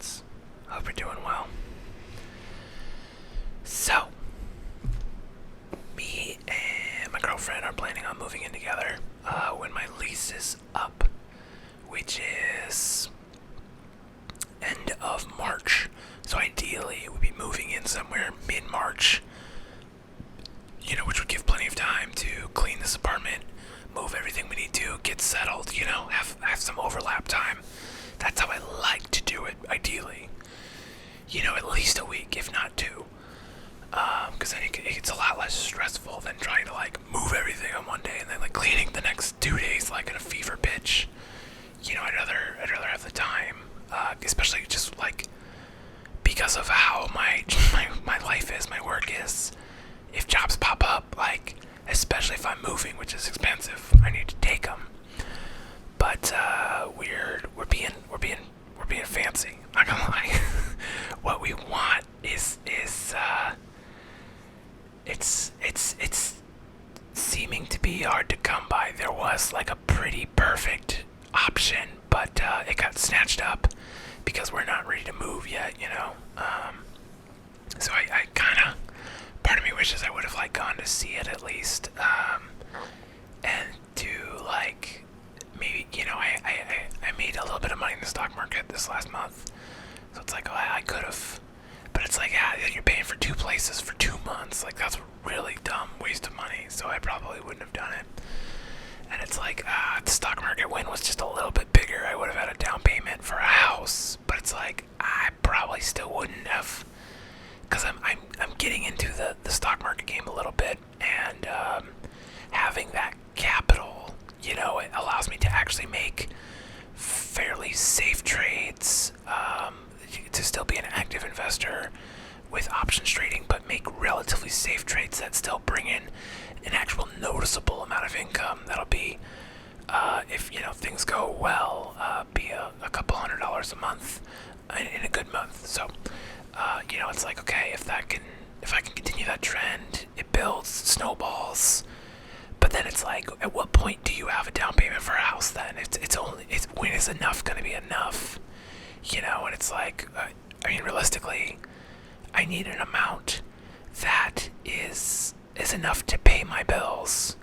friends. Hope you're doing well. So, me and my girlfriend are planning on moving in together when my lease is up, which is end of March. So ideally, we'd be moving in somewhere mid-March, which would give plenty of time to clean this apartment, move everything we need to, get settled, have some overlap time. That's how I like to do it, ideally. At least a week, if not two. Because then it's a lot less stressful than trying to, move everything on one day and then, cleaning the next 2 days, in a fever pitch. I'd rather have the time, especially just, because of how my life is, my work is. If jobs pop up, especially if I'm moving, which is expensive, I need to take them. But we're being fancy. Not gonna lie. What we want is it's seeming to be hard to come by. There was a pretty perfect option, but it got snatched up because we're not ready to move yet. So I kind of, part of me wishes I would have gone to see it at least, and to maybe I made a little bit of money in the stock market this last month, so it's I could have, but it's you're paying for two places for 2 months, that's a really dumb waste of money. So I probably wouldn't have done it, and it's the stock market win was just a little bit bigger. I would have had a down payment for a house, but it's I probably still wouldn't have. Because I'm getting into the stock market game a little bit, and having that capital, it allows me to actually make fairly safe trades, to still be an active investor with options trading, but make relatively safe trades that still bring in an actual noticeable amount of income. That'll be, if things go well, be a couple $100s a month in a good month. So. It's okay, if I can continue that trend, it builds, snowballs. But then it's at what point do you have a down payment for a house then? It's when is enough gonna be enough? And it's realistically, I need an amount that is enough to pay my bills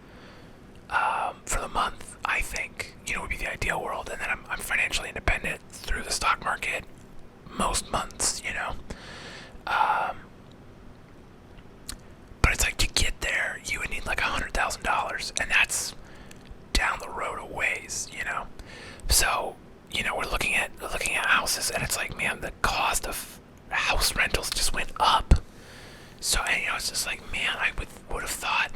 for the month, I think, would be the ideal world. And then I'm financially independent through the stock market most months, but it's to get there, you would need $100,000, and that's down the road a ways, So, we're looking at houses, and it's man, the cost of house rentals just went up. So, and, it's just man, I would have thought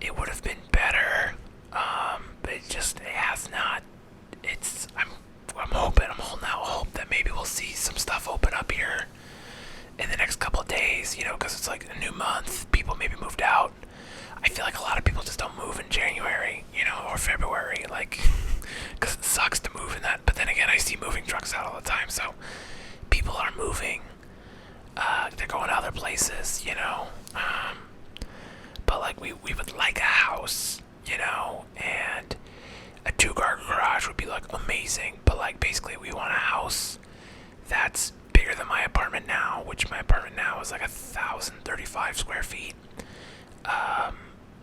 it would have been better, but it has not. I'm holding out hope that maybe we'll see some stuff open up here in the next couple of days, because it's a new month, people maybe moved out. I feel a lot of people just don't move in January, or February, because it sucks to move in that. But then again, I see moving trucks out all the time, so people are moving, they're going to other places, but we would like a house, and a 2-car garage would be amazing, but basically we want a house that's bigger than my apartment now, which my apartment now is 1,035 square feet,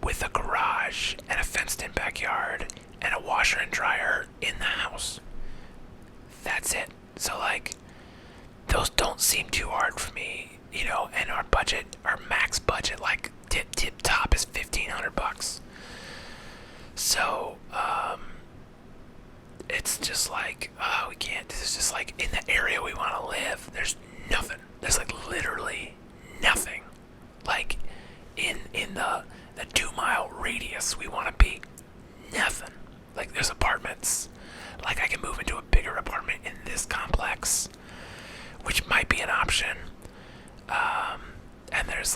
with a garage and a fenced-in backyard and a washer and dryer in the house. That's it. So those don't seem too hard for me, and our max budget, tip top is $1,500. So, it's just we can't. This is just in the area we want to live. There's nothing. There's literally nothing. In the 2-mile radius we want to be. Nothing. There's apartments. I can move into a bigger apartment in this complex, which might be an option. And there's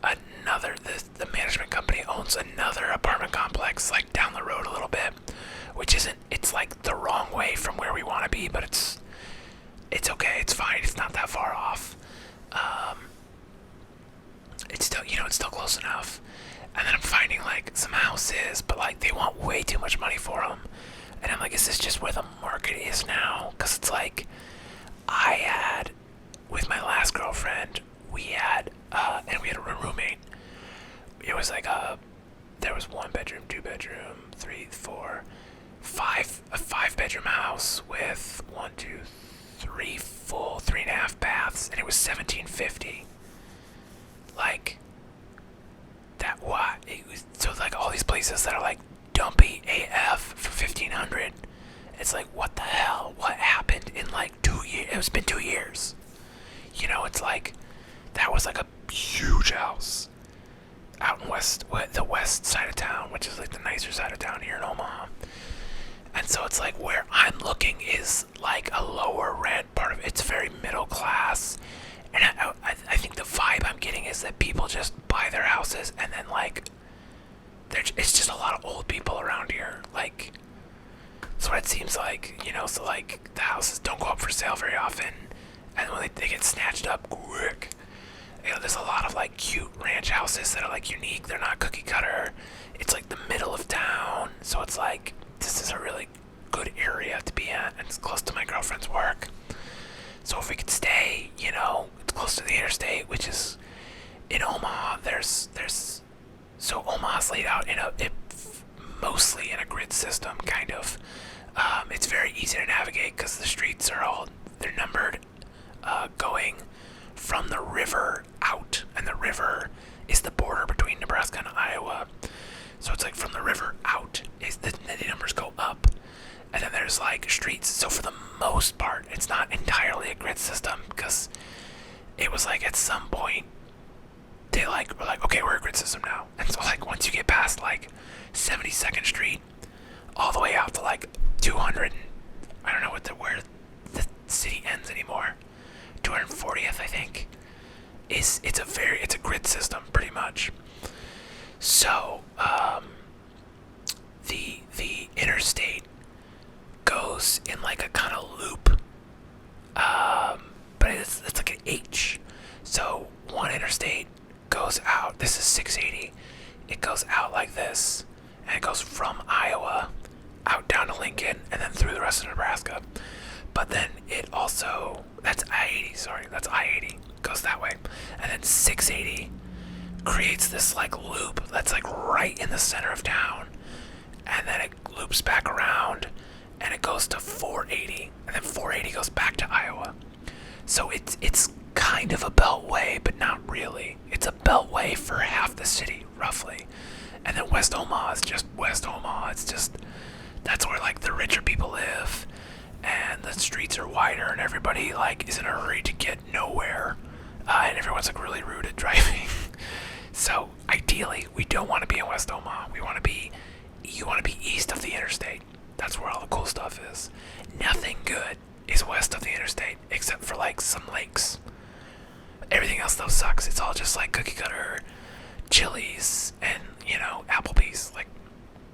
another. The management company owns another apartment complex down the road a little bit, which isn't. It's the wrong way from where we want to be, but it's okay. It's fine. It's not that far off. It's still it's still close enough. And then I'm finding some houses, but they want way too much money for them. And I'm is this just where the market is now? Because it's it's like, what the hell? What happened in like 2 years? It's been 2 years. It's like, that was like a huge house out in the west side of town, which is like the nicer side of town here in Omaha. And so it's like where I'm looking is like a lower rent part of it. It's very middle class. And I think the vibe I'm getting is that people just buy their houses and then like, it's just a lot of old people around here. Like, that's what it seems like, so like the houses don't go up for sale very often. And when they get snatched up quick, there's a lot of like cute ranch houses that are like unique. They're not cookie cutter. It's like the middle of town. So it's like, this is a really good area to be at, and it's close to my girlfriend's work. So if we could stay, it's close to the interstate, which is in Omaha. So Omaha's laid out mostly in a grid system, kind of. It's very easy to navigate because the streets they're numbered, going from the river out, and the river is the border between Nebraska and Iowa. So it's like from the river out, the numbers go up, and then there's like streets. So for the most part, it's not entirely a grid system, because it was like at some point they were like, okay, we're a grid system now. And so like once you get past like 72nd Street, all the way out to like 200, I don't know where the city ends anymore. 240th, I think. It's a grid system pretty much. So the interstate goes in like a kind of loop, but it's like an H. So one interstate goes out. This is 680. It goes out like this, and it goes from Iowa out down to Lincoln, and then through the rest of Nebraska. But then it also, that's I-80 goes that way, and then 680 creates this like loop that's like right in the center of town, and then it loops back around and it goes to 480, and then 480 goes back to Iowa. So it's kind of a beltway, but not really. It's a beltway for half the city roughly, and then West Omaha is just West Omaha. It's just, that's where like the richer people live, and the streets are wider, and everybody like is in a hurry to get nowhere, and everyone's like really rude at driving. So ideally, we don't want to be in West Omaha. You want to be east of the interstate. That's where all the cool stuff is. Nothing good is west of the interstate, except for like some lakes. Everything else though sucks. It's all just like cookie cutter, Chili's, and Applebee's. Like,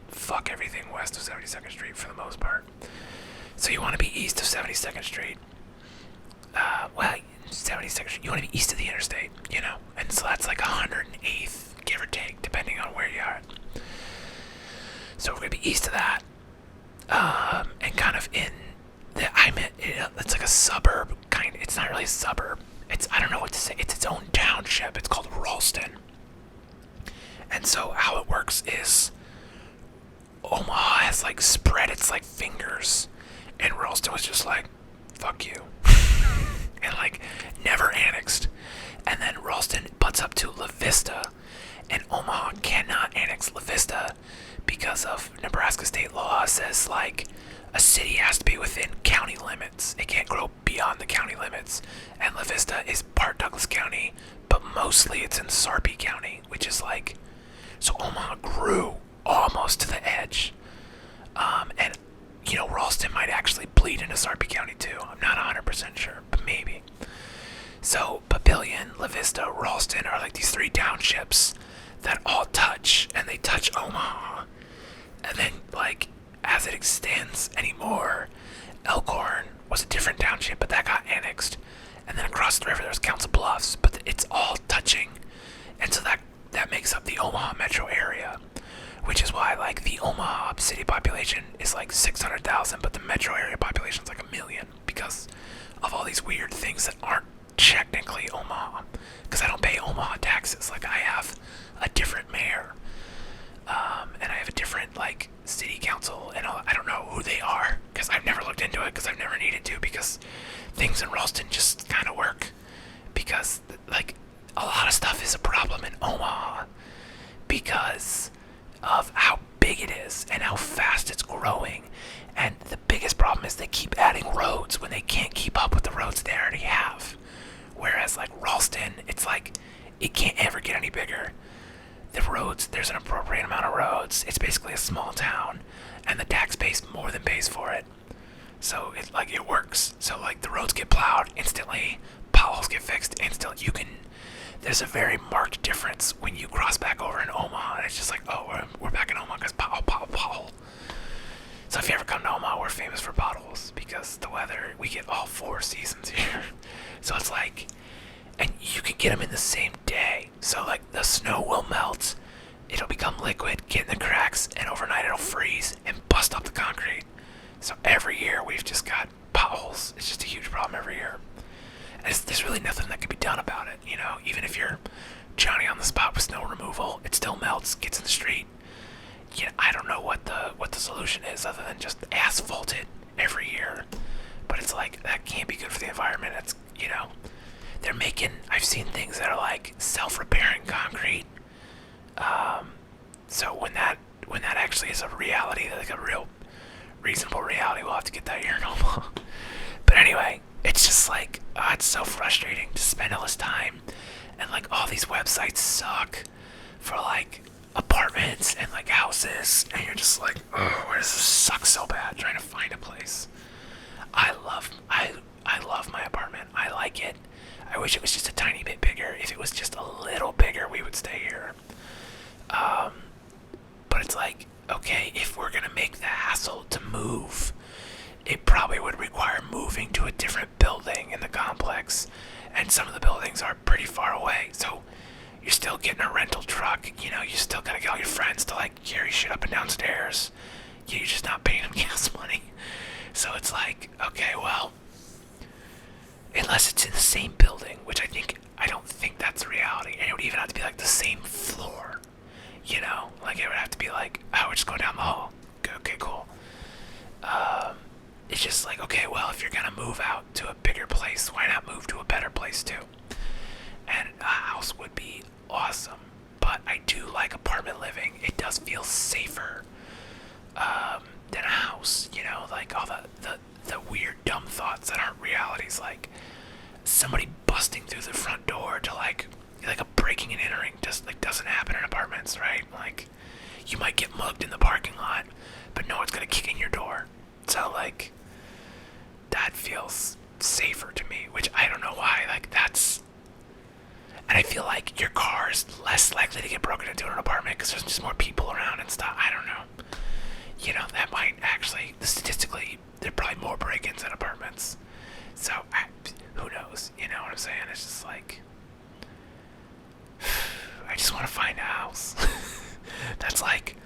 fuck everything west of 72nd Street for the most part. So you want to be east of 72nd Street. 72nd Street. You want to be east of the interstate, and so that's like 108th, give or take, depending on where you are. So we're gonna be east of that, and kind of in it's like a suburb kind. It's not really a suburb. I don't know what to say. It's its own township. It's called Ralston. And so how it works is Omaha has like spread its like fingers, and Ralston was just like, fuck you. And like never annexed. And then Ralston butts up to La Vista, and Omaha cannot annex La Vista because of Nebraska state law says like a city has to be within county limits. It can't grow beyond the county limits. And La Vista is part Douglas County, but mostly it's in Sarpy County, which is like, so Omaha grew almost to the edge. And Ralston might actually bleed into Sarpy County too. I'm not 100% sure, but maybe. So Papillion, La Vista, Ralston are like these three townships that all touch, and they touch Omaha. And then like as it extends anymore, Elkhorn was a different township, but that got annexed. And then across the river there's Council Bluffs, but it's all touching. And so that makes up the Omaha metro area, which is why like the Omaha city population is like 600,000, but the metro area population is like 1 million because of all these weird things that aren't technically Omaha. Because I don't pay Omaha taxes. Like I have a different mayor, and I have a different like city council, and I don't know who they are because I've never looked into it because I've never needed to, because things in Ralston just kind of work, because like a lot of stuff is a problem in Omaha because of how big it is and how fast it's growing. And the biggest problem problem is they keep adding roads when they can't keep up with the roads they already have. Whereas like Ralston, it's like it can't ever get any bigger. The roads, there's an appropriate amount of roads. It's basically a small town, and the tax base more than pays for it. So it works. So like the roads get plowed instantly, potholes get fixed instantly. There's a very marked difference when you cross back over in Omaha, and it's just like, oh, we're back in Omaha because pothole. So if you ever come to Omaha, we're famous for potholes because the weather, we get all 4 seasons here. So it's like, and you can get them in the same day. So like the snow will melt, it'll become liquid, get in the cracks, and overnight it'll freeze and bust up the concrete. So every year we've just got potholes. It's just a huge problem every year. And there's really nothing that can be done about it, you know. Even if you're Johnny on the spot with snow removal, it still melts, gets in the street. You know, I don't know what the solution is other than just asphalt it every year. But it's like that can't be good for the environment. It's, you know, I've seen things that are like self-repairing concrete. So when that actually is a reality, like a real reasonable reality, we'll have to get that here in Omaha. But anyway, it's just like, it's so frustrating to spend all this time, and like all these websites suck for like apartments and like houses, and you're just like, oh, why does this suck so bad trying to find a place? I love my apartment. I like it. I wish it was just a tiny bit bigger. If it was just a little bigger, we would stay here. But it's like, okay, if we're gonna make the hassle to move, it probably would require moving to a different building in the complex, and some of the buildings are pretty far away. So you're still getting a rental truck. You know, you still gotta get all your friends to like carry shit up and down stairs. You're just not paying them gas money. So it's like, okay, well, unless it's in the same building, which I don't think that's the reality, and it would even have to be like the same floor. You know, like it would have to be like, oh, we're just going down the hall. Okay, cool. It's just like, okay, well, if you're gonna move out to a bigger place, why not move to a better place too? And a house would be awesome, but I do like apartment living. It does feel safer than a house, you know, like all the weird dumb thoughts that aren't realities, like somebody busting through the front door to like a breaking and entering just like doesn't happen in apartments, right? Like you might get mugged in the parking lot, but no one's gonna kick in your door. So like that feels safer to me, which I don't know why. Like that's, and I feel like your car is less likely to get broken into in an apartment because there's just more people around and stuff. I don't know. You know, that might actually, statistically, there are probably more break-ins in apartments. So who knows? You know what I'm saying? It's just like, I just want to find a house that's like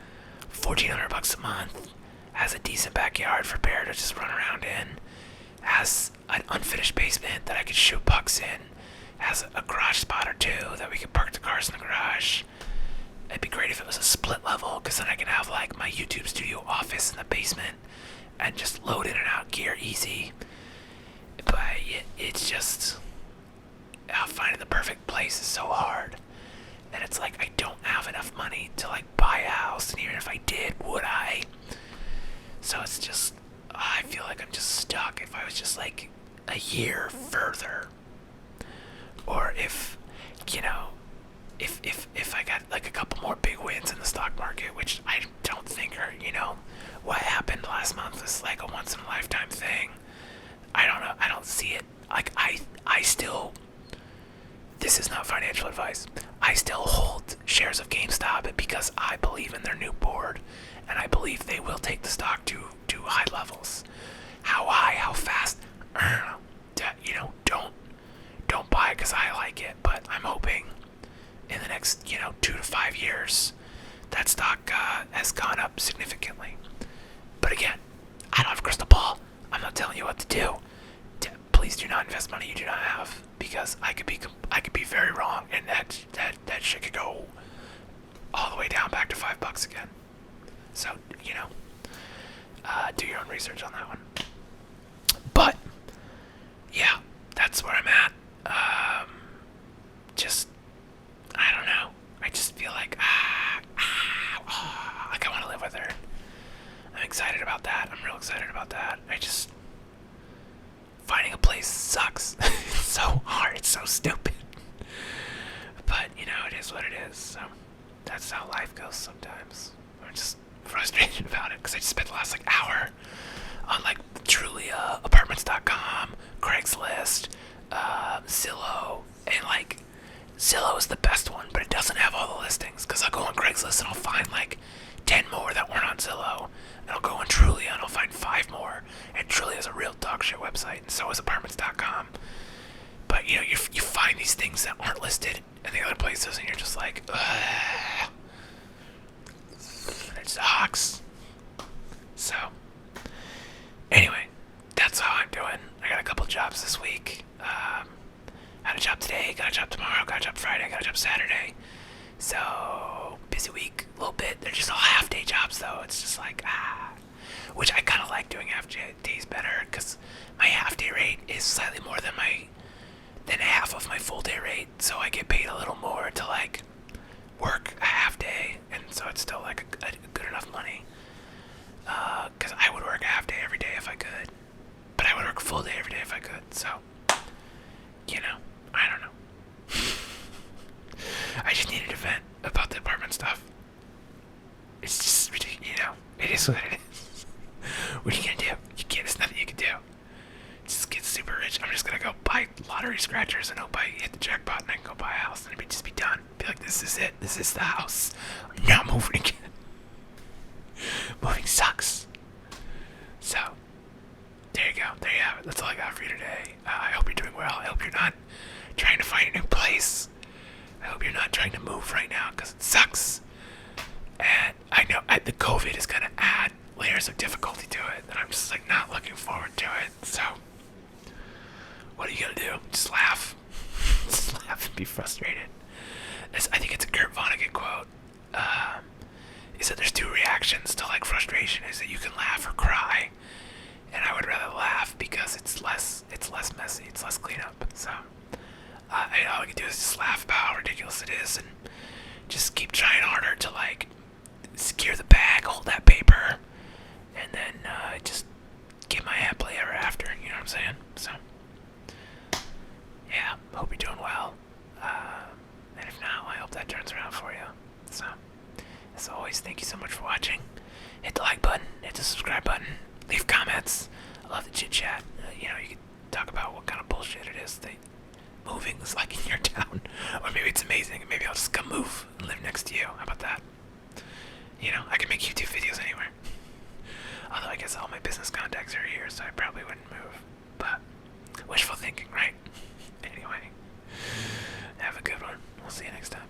$1,400 a month, has a decent backyard for Bear to just run around in, has an unfinished basement that I could shoot pucks in, has a garage spot or two that we could park the cars in the garage. It'd be great if it was a split level, because then I can have like my YouTube studio office in the basement and just load in and out gear easy. But it's just, finding the perfect place is so hard. And it's like, I don't have enough money to like buy a house, and even if I did, would I? So it's just, I feel like I'm just stuck. If I was just like a year further, or if, you know, if I got like a couple more big wins in the stock market, which I don't think are, you know, what happened last month is like a once in a lifetime thing. I don't know. I don't see it. Like I still, this is not financial advice. I still hold shares of GameStop because I believe in their new board, and I believe they will take the stock to high levels. How high? How fast? I don't know. You know, don't buy it because I like it, but I'm hoping in the next, 2 to 5 years, that stock has gone up significantly. But again, I don't have a crystal ball. I'm not telling you what to do. Please do not invest money you do not have, because I could be very wrong, and that shit could go all the way down back to $5 again. So do your own research on that one. But yeah, that's where I'm at. Just, I don't know. I just feel like like I want to live with her. I'm excited about that. I'm real excited about that. I just place sucks. It's so hard. It's so stupid. But, you know, it is what it is. So that's how life goes sometimes. I'm just frustrated about it because I just spent the last like hour on like Trulia, apartments.com, Craigslist, Zillow, and like Zillow is the best one, but it doesn't have all the listings because I'll go on Craigslist and I'll find like 10 more that weren't on Zillow, and I'll go on Trulia and I'll find 5 more. And Trulia is a real dog shit website, and so is apartments.com. But you know, you find these things that aren't listed in the other places, and you're just like, ugh, it sucks. So, anyway, that's how I'm doing. I got a couple jobs this week. Had a job today, got a job tomorrow, got a job Friday, got a job Saturday. So, busy week, a little bit. They're just all half-day jobs, though. It's just like, which I kind of like doing half-days better, because my half-day rate is slightly more than half of my full-day rate, so I get paid a little more to, like, work a half-day, and so it's still, like, a good enough money. Because I would work a half-day every day if I could, but I would work a full day every day if I could, so, you know, I don't know. I just needed to vent about the apartment stuff. It's just ridiculous, you know, it is what it is. What are you gonna do? You can't, there's nothing you can do. Just get super rich. I'm just gonna go buy lottery scratchers and hope I hit the jackpot and I can go buy a house and just be done. Be like, this is it. This is the house. I'm not moving again. Moving sucks. So, there you go. There you have it. That's all I got for you today. I hope you're doing well. I hope you're not trying to find a new place. I hope you're not trying to move right now because it sucks. And I know the COVID is going to add layers of difficulty to it, and I'm just like not looking forward to it. So, what are you going to do? Just laugh. Just laugh and be frustrated. I think it's a Kurt Vonnegut quote. Is that there's 2 reactions to like frustration. Is that you can laugh or cry, and I would rather laugh because it's less messy, it's less cleanup. So all I can do is just laugh about how ridiculous it is, and just keep trying harder to like secure the bag, hold that paper, and then just get my happily ever after. You know what I'm saying? So yeah, hope you're doing well. And if not, well, I hope that turns around for you. So, as always, thank you so much for watching. Hit the like button, hit the subscribe button, leave comments. I love the chit chat. You know, you can talk about what kind of bullshit it is that moving is like in your town, or maybe it's amazing, and maybe I'll just come move and live next to you. How about that? You know, I can make YouTube videos anywhere. Although I guess all my business contacts are here, so I probably wouldn't move. But wishful thinking, right? Anyway, have a good one. We'll see you next time.